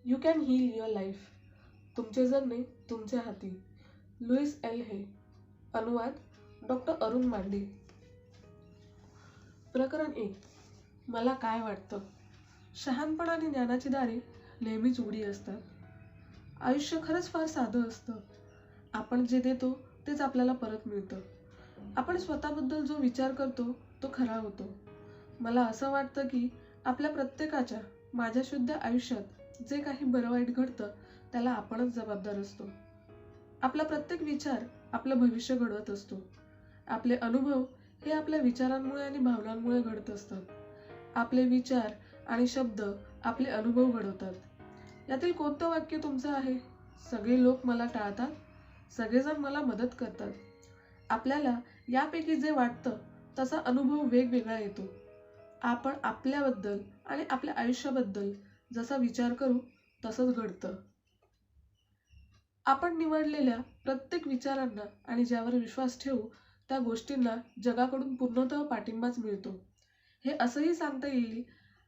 You can heal your life. तुमचे जगणे तुमच्या हाती. लुईस एल हे. अनुवाद डॉक्टर अरुण मांडे. प्रकरण 1. मला काय वाटतं. शहाणपण आणि ज्ञानाची दारे नेहमीच उघडी असतात. आयुष्य खरंच फार साधं असतं. आपण जे देतो तेच आपल्याला परत मिळतं. आपण स्वतःबद्दल जो विचार करतो तो खरा होतो. मला असं वाटतं की आपल्या प्रत्येकाच्या माझ्या शुद्ध आयुष्यात जे काही बरं वाईट घडतं त्याला आपणच जबाबदार असतो. आपला प्रत्येक विचार आपलं भविष्य घडवत असतो. आपले अनुभव हे आपल्या विचारांमुळे आणि भावनांमुळे घडत असतात. आपले विचार आणि शब्द आपले अनुभव घडवतात. यातील कोणतं वाक्य तुमचं आहे? सगळे लोक मला टाळतात, सगळेजण मला मदत करतात. आपल्याला यापैकी जे वाटतं तसा अनुभव वेगवेगळा येतो. आपण आपल्याबद्दल आणि आपल्या आयुष्याबद्दल जसा विचार करू तसंच घडतं. आपण निवडलेल्या प्रत्येक विचारांना आणि ज्यावर विश्वास ठेवू त्या गोष्टींना जगाकडून पूर्णतः पाठिंबाच मिळतो. हे असंही सांगता येईल,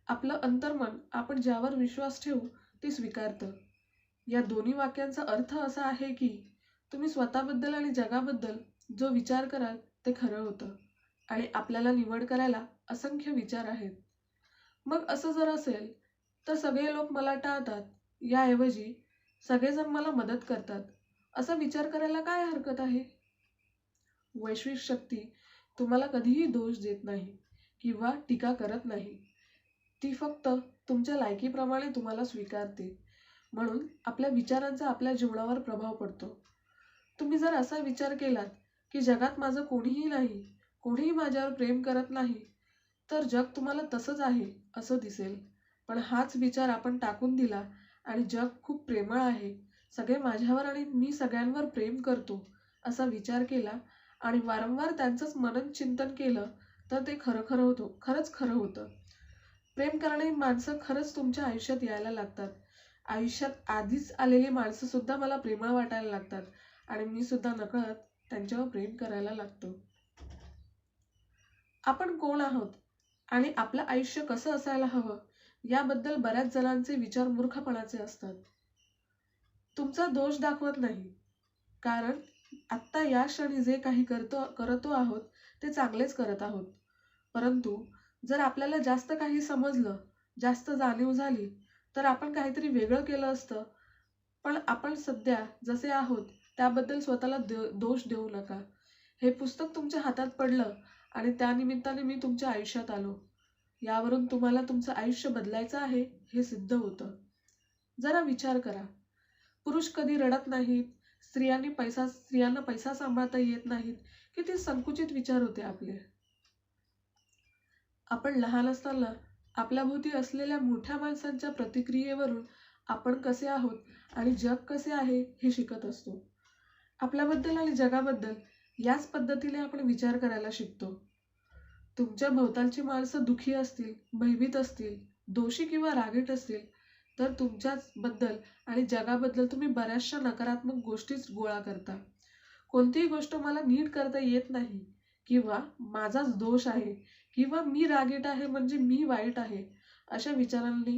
आपलं अंतर्मन आपण ज्यावर विश्वास ठेवू ते स्वीकारतं. या दोन्ही वाक्यांचा अर्थ असा आहे की तुम्ही स्वतःबद्दल आणि जगाबद्दल जो विचार कराल ते खरं होतं आणि आपल्याला निवड करायला असंख्य विचार आहेत. मग असं जर असेल तर सगळे लोक मला टाळतात याऐवजी सगळेजण मला मदत करतात असा विचार करायला काय हरकत आहे? वैश्विक शक्ती तुम्हाला कधीही दोष देत नाही किंवा टीका करत नाही. ती फक्त तुमच्या लायकीप्रमाणे तुम्हाला स्वीकारते. म्हणून आपल्या विचारांचा आपल्या जीवनावर प्रभाव पडतो. तुम्ही जर असा विचार केलात की जगात माझं कोणीही नाही, कोणीही माझ्यावर प्रेम करत नाही, तर जग तुम्हाला तसंच आहे असं दिसेल. पण हाच विचार आपण टाकून दिला आणि जग खूप प्रेमळ आहे, सगळे माझ्यावर आणि मी सगळ्यांवर प्रेम करतो असा विचार केला आणि वारंवार त्यांचंच मनन चिंतन केलं तर ते खरंच खरं होतं. प्रेम करणारी माणसं खरंच तुमच्या आयुष्यात यायला लागतात. आयुष्यात आधीच आलेली माणसं सुद्धा मला प्रेमळ वाटायला लागतात आणि मी सुद्धा नकळत त्यांच्यावर प्रेम करायला लागतो. आपण कोण आहोत आणि आपलं आयुष्य कसं असायला हवं याबद्दल बऱ्याच जणांचे विचार मूर्खपणाचे असतात. तुमचा दोष दाखवत नाही, कारण आत्ता या क्षणी जे काही करतो आहोत ते चांगलेच करत आहोत. परंतु जर आपल्याला जास्त काही समजलं, जास्त जाणीव झाली तर आपण काहीतरी वेगळं केलं असतं. पण आपण सध्या जसे आहोत त्याबद्दल स्वतःला दोष देऊ नका. हे पुस्तक तुमच्या हातात पडलं आणि त्यानिमित्ताने मी तुमच्या आयुष्यात आलो. यावरून तुम्हाला तुमचं आयुष्य बदलायचं आहे हे सिद्ध होतं. जरा विचार करा. पुरुष कधी रडत नाहीत, स्त्रियांना पैसा सांभाळता येत नाहीत, किती संकुचित विचार होते आपले. आपण लहान असताना आपल्याभोवती असलेल्या मोठ्या माणसांच्या प्रतिक्रियेवरून आपण कसे आहोत आणि जग कसे आहे हे शिकत असतो. आपल्याबद्दल आणि जगाबद्दल याच पद्धतीने आपण विचार करायला शिकतो. तुमच्या भोवतालची माणसं दुःखी असतील, भयभीत असतील, दोषी किंवा रागीट असतील तर तुमच्याबद्दल आणि जगाबद्दल तुम्ही बऱ्याचशा नकारात्मक गोष्टीच गोळा करता. कोणतीही गोष्ट मला नीट करता येत नाही किंवा माझाच दोष आहे किंवा मी रागीट आहे म्हणजे मी वाईट आहे, अशा विचारांनी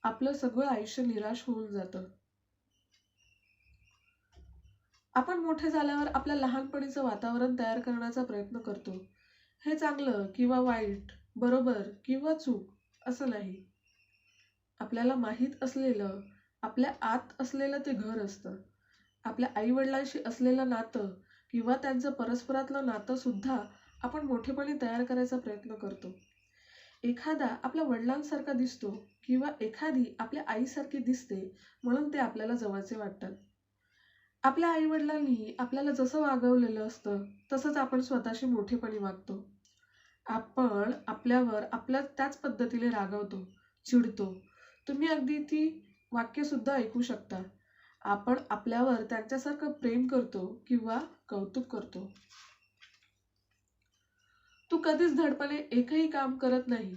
आपलं सगळं आयुष्य निराश होऊन जातं. आपण मोठे झाल्यावर आपल्या लहानपणीचं वातावरण तयार करण्याचा प्रयत्न करतो. हे चांगलं किंवा वाईट, बरोबर किंवा चूक असं नाही. आपल्याला माहीत असलेलं, आपल्या आत असलेलं ते घर असतं. आपल्या आईवडिलांशी असलेलं नातं किंवा त्यांचं परस्परातलं नातं सुद्धा आपण मोठेपणी तयार करायचा प्रयत्न करतो. एखादा आपल्या वडिलांसारखा दिसतो किंवा एखादी आपल्या आईसारखी दिसते म्हणून ते आपल्याला जवळचे वाटतात. आपल्या आईवडिलांनी आपल्याला जसं वागवलेलं असतं तसंच आपण स्वतःशी मोठेपणी वागतो. आपण आपल्यावर आपल्या त्याच पद्धतीने रागवतो, चिडतो. तुम्ही अगदी ती वाक्यसुद्धा ऐकू शकता. आपण आपल्यावर त्यांच्यासारखं प्रेम करतो किंवा कौतुक करतो. तू कधीच धडपणे एकही काम करत नाही,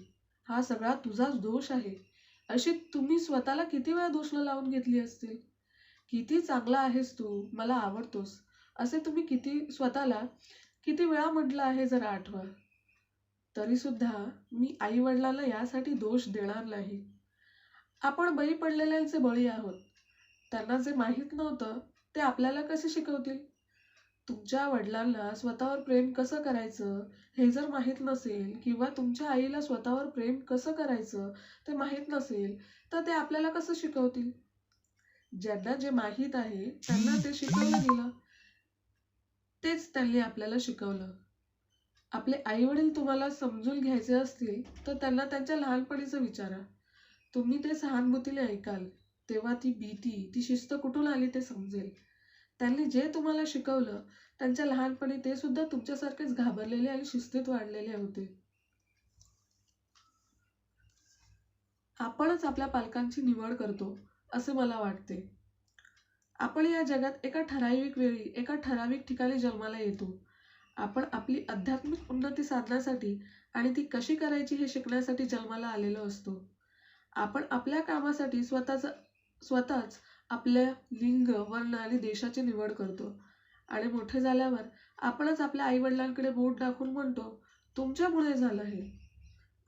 हा सगळा तुझाच दोष आहे, अशी तुम्ही स्वतःला किती वेळा दोषणं लावून घेतली असतील. किती चांगला आहेस तू, मला आवडतोस, असे तुम्ही स्वतःला किती वेळा म्हटलं आहे जरा आठवा. तरी सुद्धा मी आई वडिलांना यासाठी दोष देणार नाही. आपण बळी पडलेल्यांचे बळी आहोत. त्यांना जे माहीत नव्हतं ते आपल्याला कसे शिकवतील? तुमच्या वडिलांना स्वतःवर प्रेम कसं करायचं हे जर माहीत नसेल किंवा तुमच्या आईला स्वतःवर प्रेम कसं करायचं ते माहीत नसेल तर ते आपल्याला कसं शिकवतील? ज्यांना जे माहीत आहे त्यांना ते शिकवलं गेलं, तेच त्यांनी आपल्याला शिकवलं. आपले आई वडील तुम्हाला समजून घ्यायचे असतील तर त्यांना त्यांच्या लहानपणीचं विचारा. तुम्ही ते सहानुभूतीने ऐकाल, तेव्हा ती भीती, ती शिस्त कुठून आली ते समजेल. त्यांनी जे तुम्हाला शिकवलं त्यांच्या लहानपणी ते सुद्धा तुमच्यासारखेच घाबरलेले आणि शिस्तीत वाढलेले होते. आपणच आपल्या पालकांची निवड करतो असे मला वाटते. आपण या जगात एका ठराविक वेळी एका ठराविक ठिकाणी जन्माला येतो. आपण आपली आध्यात्मिक उन्नती साधण्यासाठी आणि ती कशी करायची हे शिकण्यासाठी जन्माला आलेलो असतो. आपण आपल्या कामासाठी स्वतःच आपल्या लिंग, वर्ण आणि देशाची निवड करतो आणि मोठे झाल्यावर आपणच आपल्या आईवडिलांकडे बोट दाखवून म्हणतो, तुमच्यामुळे झालं हे.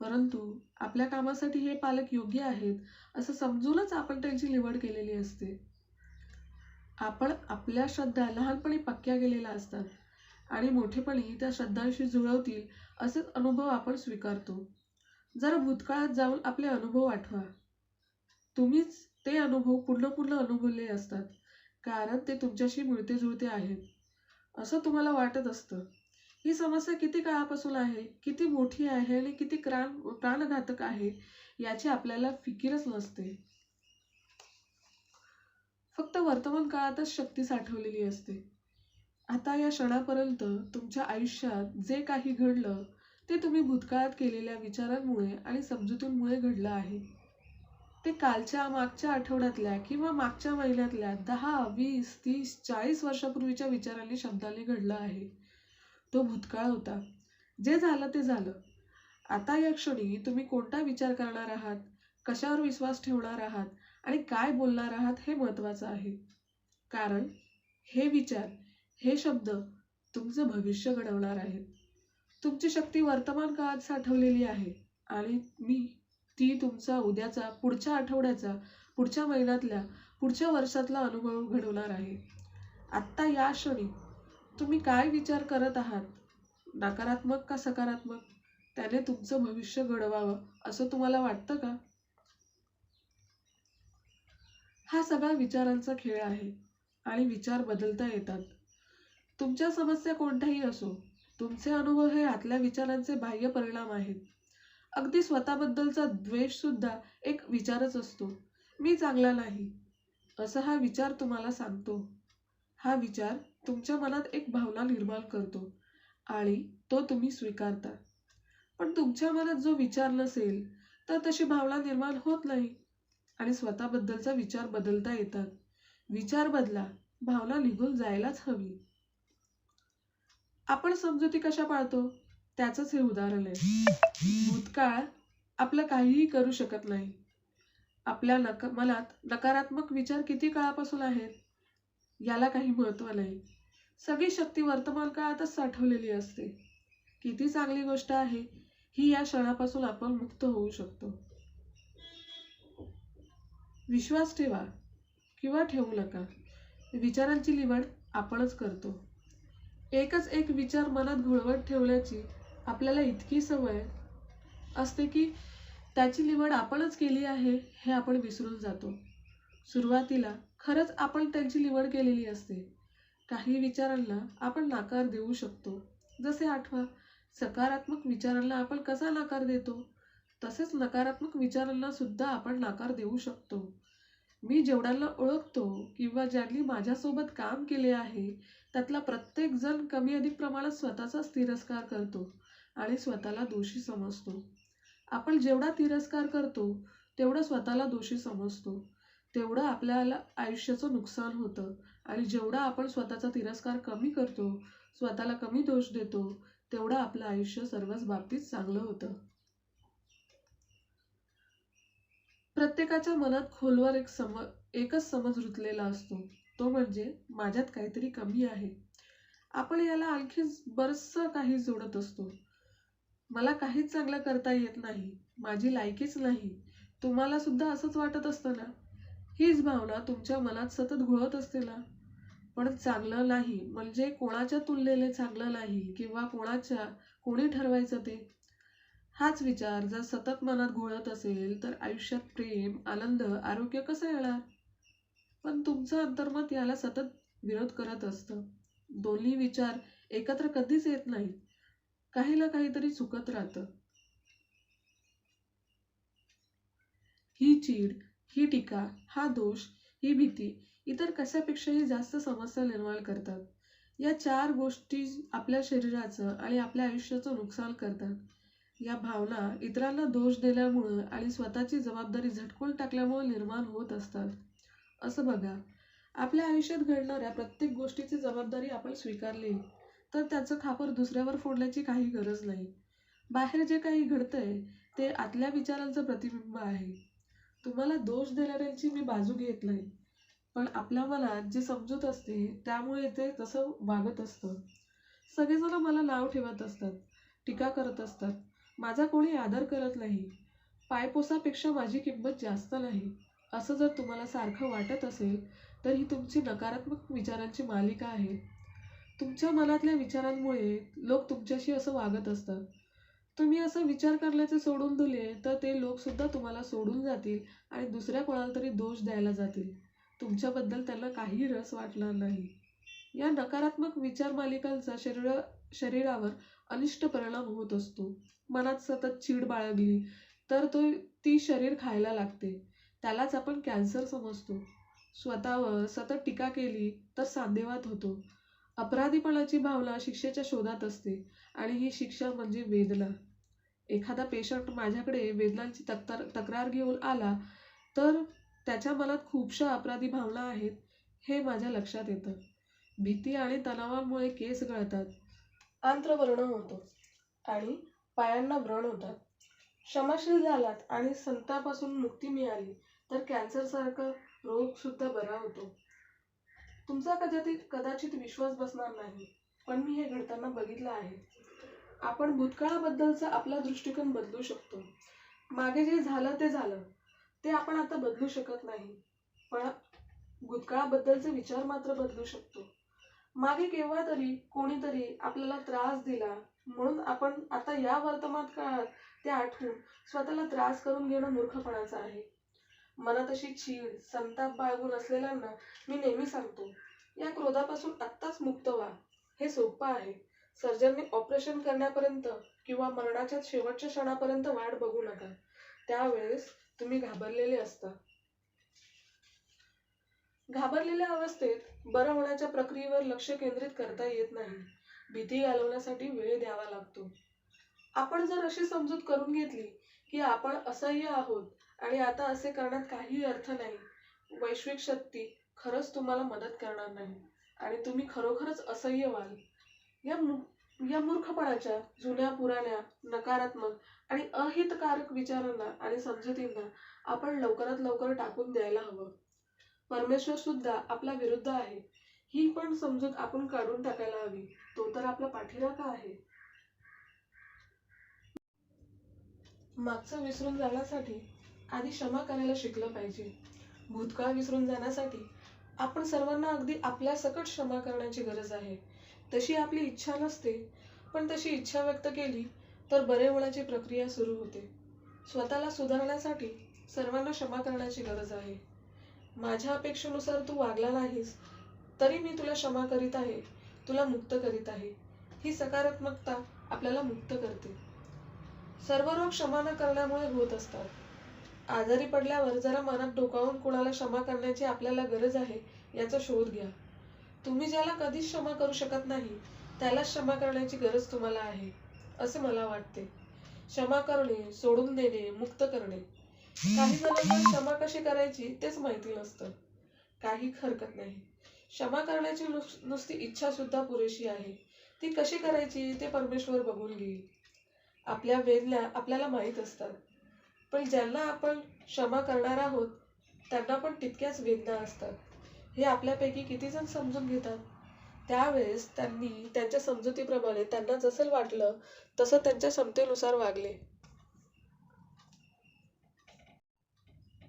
परंतु आपल्या कामासाठी हे पालक योग्य आहेत असं समजूनच आपण त्यांची निवड केलेली असते. आपण आपल्या श्रद्धा लहानपणी पक्क्या केलेल्या असतात आणि मोठेपणी त्या श्रद्धांशी जुळवतील असेच अनुभव आपण स्वीकारतो. जरा भूतकाळात जाऊन आपले अनुभव आठवा. तुम्हीच ते अनुभव पूर्ण अनुभवले असतात, कारण ते तुमच्याशी मिळते जुळते आहेत असं तुम्हाला वाटत असतं. ही समस्या किती काळापासून आहे, किती मोठी आहे आणि किती प्राणघातक आहे याची आपल्याला फिकीरच नसते. फक्त वर्तमान काळातच शक्ती साठवलेली असते. आता या क्षणापर्यंत तुमच्या आयुष्यात जे काही घडलं ते तुम्ही भूतकाळात केलेल्या विचारांमुळे आणि समजुतींमुळे घडलं आहे. ते कालच्या, मागच्या आठवड्यातल्या किंवा मागच्या महिन्यातल्या 10, 20, 30, 40 वर्षापूर्वीच्या विचारांनी, शब्दांनी घडलं आहे. तो भूतकाळ होता. जे झालं ते झालं. आता या क्षणी तुम्ही कोणता विचार करणार आहात, कशावर विश्वास ठेवणार आहात आणि काय बोलणार आहात हे महत्त्वाचं आहे. कारण हे विचार, हे शब्द तुमचं भविष्य घडवणार आहेत. तुमची शक्ती वर्तमान काळात साठवलेली आहे आणि ती तुमचा उद्याचा, पुढच्या आठवड्याचा, पुढच्या महिन्यातल्या, पुढच्या वर्षातला अनुभव घडवणार आहे. आत्ता या क्षणी तुम्ही काय विचार करत आहात, नकारात्मक का सकारात्मक, त्याने तुमचं भविष्य घडवावं असं तुम्हाला वाटतं का? हा सगळा विचारांचा खेळ आहे आणि विचार बदलता येतात. तुमच्या समस्या कोणत्याही असो, तुमचे अनुभव हे आतल्या विचारांचे बाह्य परिणाम आहेत. अगदी स्वतःबद्दलचा द्वेष सुद्धा एक विचारच असतो. मी चांगला नाही असा हा विचार तुम्हाला सांगतो. हा विचार तुमच्या मनात एक भावना निर्माण करतो आणि तो तुम्ही स्वीकारता. पण तुमच्या मनात जो विचार नसेल तर तशी भावना निर्माण होत नाही आणि स्वतःबद्दलचा विचार बदलता येतात. विचार बदला, भावना निघून जायलाच हवी. आपण समजुती कशा पाळतो त्याचंच हे उदाहरण आहे. भूतकाळ आपलं काहीही करू शकत नाही. आपल्या मनात नकारात्मक विचार किती काळापासून आहेत याला काही महत्त्व नाही. सगळी शक्ती वर्तमान काळातच साठवलेली असते. किती चांगली गोष्ट आहे ही या क्षणापासून आपण मुक्त होऊ शकतो. विश्वास ठेवा किंवा ठेवू नका, विचारांची निवड आपणच करतो. एकच एक विचार मनात घोळवत ठेवण्याची आपल्याला इतकी सवय असते की त्याची निवड आपणच केली आहे हे आपण विसरून जातो. सुरुवातीला खरंच आपण त्यांची निवड केलेली असते. काही विचारांना आपण नकार देऊ शकतो. जसे आठवा, सकारात्मक विचारांना आपण कसा नकार देतो, तसेच नकारात्मक विचारांना सुद्धा आपण नकार देऊ शकतो. मी जेवढ्यांना ओळखतो किंवा ज्यांनी माझ्यासोबत काम केले आहे त्यातला प्रत्येक जण कमी अधिक प्रमाणात स्वतःचाच तिरस्कार करतो आणि स्वतःला दोषी समजतो. आपण जेवढा तिरस्कार करतो तेवढं स्वतःला दोषी समजतो, तेवढं आपल्याला आयुष्याचं नुकसान होतं आणि जेवढा आपण स्वतःचा तिरस्कार कमी करतो, स्वतःला कमी दोष देतो, तेवढं आपलं आयुष्य सर्वच बाबतीत चांगलं होतं. प्रत्येकाच्या मनात खोलवर एकच समज रुतलेला असतो, तो म्हणजे माझ्यात काहीतरी कमी आहे. आपण याला आणखी बरंचसं काही जोडत असतो. मला काहीच चांगलं करता येत नाही, माझी लायकीच नाही, तुम्हाला सुद्धा असंच वाटत असतं ना? हीच भावना तुमच्या मनात सतत घोळत असते ना? पण चांगलं नाही म्हणजे कोणाच्या तुलनेने चांगलं नाही किंवा कोणी ठरवायचं ते? हाच विचार जर सतत मनात घोळत असेल तर आयुष्यात प्रेम, आनंद, आरोग्य कसं येणार? पण तुमचं अंतर्मन याला सतत विरोध करत असतं. दोन्ही विचार एकत्र कधीच येत नाही. काही ना काहीतरी चुकत राहतं. ही चीड, ही टीका, हा दोष, ही भीती इतर कशापेक्षाही जास्त समस्या निर्माण करतात. या 4 गोष्टी आपल्या शरीराचं आणि आपल्या आयुष्याचं नुकसान करतात. या भावना इतरांना दोष दिल्यामुळं आणि स्वतःची जबाबदारी झटकून टाकल्यामुळे निर्माण होत असतात. असं बघा, आपल्या आयुष्यात घडणाऱ्या प्रत्येक गोष्टीची जबाबदारी आपण स्वीकारली तर त्याचं खापर दुसऱ्यावर फोडण्याची काही गरज नाही. बाहेर जे काही घडतंय ते आतल्या विचारांचं प्रतिबिंब आहे. तुम्हाला दोष देणाऱ्यांची मी बाजू घेत नाही, पण आपल्या मनात जी समजूत असते त्यामुळे ते तसं वागत असतं. सगळेजण मला नाव ठेवत असतात, टीका करत असतात, माझा कोणी आदर करत नाही, पायपोसापेक्षा माझी किंमत जास्त नाही. असं जर तुम्हाला सारखं वाटत असेल तर ही तुमची नकारात्मक विचारांची मालिका आहे. तुमच्या मनातल्या विचारांमुळे लोक तुमच्याशी असं वागत असतात. तुम्ही असं विचार करण्याचे सोडून दिले तर ते लोक सुद्धा तुम्हाला सोडून जातील आणि दुसऱ्या कोणाला तरी दोष द्यायला जातील. तुमच्याबद्दल त्यांना काही रस वाटणार नाही. या नकारात्मक विचार मालिकांचा शरीरावर अनिष्ट परिणाम होत असतो. मनात सतत चीड बाळगली तर ती शरीर खायला लागते. त्यालाच आपण कॅन्सर समजतो. स्वतःवर सतत टीका केली तर सांधेवात होतो. अपराधीपणाची भावना शिक्षेच्या शोधात असते आणि ही शिक्षा म्हणजे वेदना. एखादा पेशंट माझ्याकडे वेदनांची तक्रार घेऊन आला तर त्याच्या मनात खूपशा अपराधी भावना आहेत हे माझ्या लक्षात येतं. भीती आणि तणावामुळे केस गळतात, आंत्रवर्ण होतो आणि पायांना व्रण होतात. क्षमाशील झालात आणि संतापासून मुक्ती मिळाली तर कॅन्सरसारखा रोग सुद्धा बरा होतो. तुमचा कदाचित विश्वास बसणार नाही, पण मी हे घडताना बघितलं आहे. आपण भूतकाळाबद्दलचा आपला दृष्टिकोन बदलू शकतो. मागे जे झालं ते झालं, ते आपण आता बदलू शकत नाही, पण भूतकाळाबद्दलचे विचार मात्र बदलू शकतो. मागे केव्हा तरी कोणीतरी आपल्याला त्रास दिला म्हणून आपण आता या वर्तमान काळात ते आठवून स्वतःला त्रास करून घेणं मूर्खपणाचं आहे. मनात अशी चीड, संताप बाळगून असलेल्यांना मी नेहमी सांगतो, या क्रोधापासून आत्ताच मुक्त व्हा. हे सोपं आहे. सर्जनने ऑपरेशन करण्यापर्यंत किंवा मरणाच्या शेवटच्या क्षणापर्यंत वाट बघू नका. त्यावेळेस तुम्ही घाबरलेले असता. घाबरलेल्या अवस्थेत बरं होण्याच्या प्रक्रियेवर लक्ष केंद्रित करता येत नाही. भीती घालवण्यासाठी वेळ द्यावा लागतो. आपण जर अशी समजूत करून घेतली की आपण असह्य आहोत आणि आता असे करण्यात काही अर्थ नाही, वैश्विक शक्ती खरंच तुम्हाला मदत करणार नाही आणि तुम्ही खरोखरच असह्य व्हाल. या मूर्खपणाच्या जुन्या पुराण्या नकारात्मक आणि अहितकारक विचारांना आणि समजुतींना आपण लवकरात लवकर टाकून द्यायला हवं. परमेश्वर सुद्धा आपला विरुद्ध आहे ही पण समजूत आपण काढून टाकायला हवी. तो तर आपला पाठीराखा आहे. मागचं विसरून जाण्यासाठी आधी क्षमा करायला शिकलं पाहिजे. भूतकाळ विसरून जाण्यासाठी आपण सर्वांना अगदी आपल्या सकट क्षमा करण्याची गरज आहे. तशी आपली इच्छा नसते, पण तशी इच्छा व्यक्त केली तर बरे होण्याची प्रक्रिया सुरू होते. स्वतःला सुधारण्यासाठी सर्वांना क्षमा करण्याची गरज आहे. माझ्या अपेक्षेनुसार तू वागला नाहीस तरी मी तुला क्षमा करीत आहे, तुला मुक्त करीत आहे. ही सकारात्मकता आपल्याला मुक्त करते. सर्व रोग क्षमा न करण्यामुळे होत असतात. आजारी पडल्यावर जरा मनात डोकावून कुणाला क्षमा करण्याची आपल्याला गरज आहे याचा शोध घ्या. तुम्ही ज्याला कधीच क्षमा करू शकत नाही त्यालाच क्षमा करण्याची गरज तुम्हाला आहे असे मला वाटते. क्षमा करणे, सोडून देणे, मुक्त करणे. काही जणांना क्षमा कशी करायची तेच माहिती नसतं. काही हरकत नाही. क्षमा करण्याची नुसती इच्छा सुद्धा पुरेशी आहे. ती कशी करायची ते परमेश्वर बघून घेईल. आपल्या वेदना आपल्याला माहीत असतात, पण ज्यांना आपण क्षमा करणार आहोत त्यांना पण तितक्याच वेदना असतात. हे आपल्यापैकी किती जण समजून घेतात? त्यावेळेस त्यांनी त्यांच्या समजुतीप्रमाणे त्यांना जसं वाटलं तसं त्यांच्या क्षमतेनुसार वागले.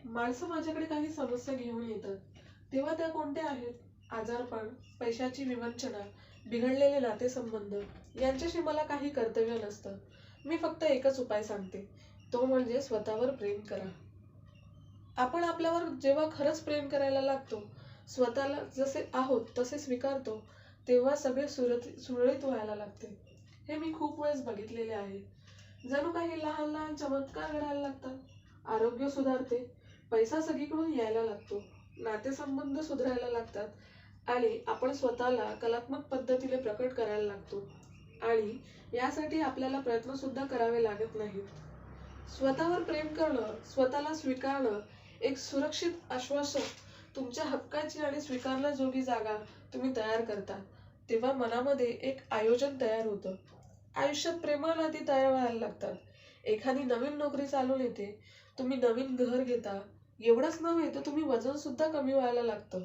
माणसं माझ्याकडे काही समस्या घेऊन येतात, तेव्हा त्या कोणत्या आहेत? आजारपण, पैशाची विवंचना, बिघडलेले नातेसंबंध यांच्याशी मला काही कर्तव्य नसतं. मी फक्त एकच उपाय सांगते, तो म्हणजे स्वतःवर प्रेम करा. आपण आपल्यावर जेव्हा खरंच प्रेम करायला लागतो, स्वतःला जसे आहोत तसे स्वीकारतो, तेव्हा सगळे सुरळीत व्हायला लागते. हे मी खूप वेळेस बघितलेले आहे. जणू काही लहान लहान चमत्कार घडायला लागतात. आरोग्य सुधारते, पैसा सगळीकडून यायला लागतो, नातेसंबंध सुधारायला लागतात आणि आपण स्वतःला कलात्मक पद्धतीने प्रकट करायला लागतो. आणि यासाठी आपल्याला प्रयत्न सुद्धा करावे लागत नाहीत. स्वतःवर प्रेम करणं, स्वतःला स्वीकारणं, एक सुरक्षित आश्वासन, तुमच्या हक्काची आणि स्वीकारण्याजोगी जागा तुम्ही तयार करता. तेव्हा मनामध्ये एक आयोजन तयार होतं. आयुष्यात प्रेमळ नाती तयार व्हायला लागतात. एखादी नवीन नोकरी चालून येते, तुम्ही नवीन घर घेता. एवढंच नव्हे तर तुम्ही वजन सुद्धा कमी व्हायला लागतं.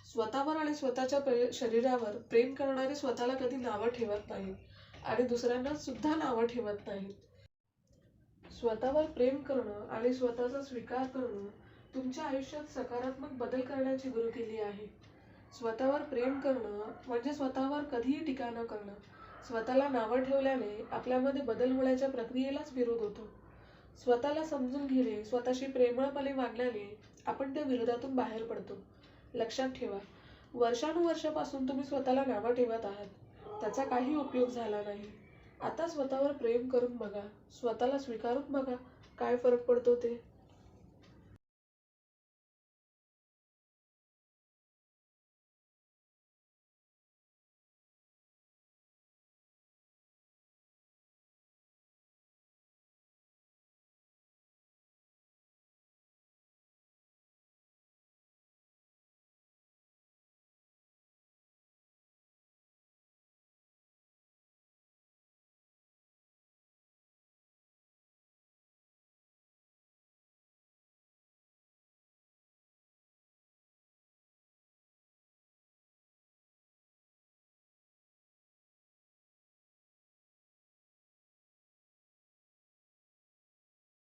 स्वतःवर आणि स्वतःच्या शरीरावर प्रेम करणारे स्वतःला कधी नावं ठेवत नाहीत आणि दुसऱ्यांना सुद्धा नावं ठेवत नाहीत. स्वतःवर प्रेम करणं आणि स्वतःचा स्वीकार करणं तुमच्या आयुष्यात सकारात्मक बदल करण्याची गुरु केली आहे. स्वतःवर प्रेम करणं म्हणजे स्वतःवर कधीही टीका न करणं. स्वतःला नावं ठेवल्याने आपल्यामध्ये बदल होण्याच्या प्रक्रियेलाच विरोध होतो. स्वतःला समजून घेणे, स्वतःशी प्रेमळपणे वागल्याने आपण त्या विरोधातून बाहेर पडतो. लक्षात ठेवा, वर्षानुवर्षापासून तुम्ही स्वतःला नावं ठेवत आहात, त्याचा काही उपयोग झाला नाही. आता स्वतःवर प्रेम करून बघा, स्वतःला स्वीकारून बघा, काय फरक पडतो ते.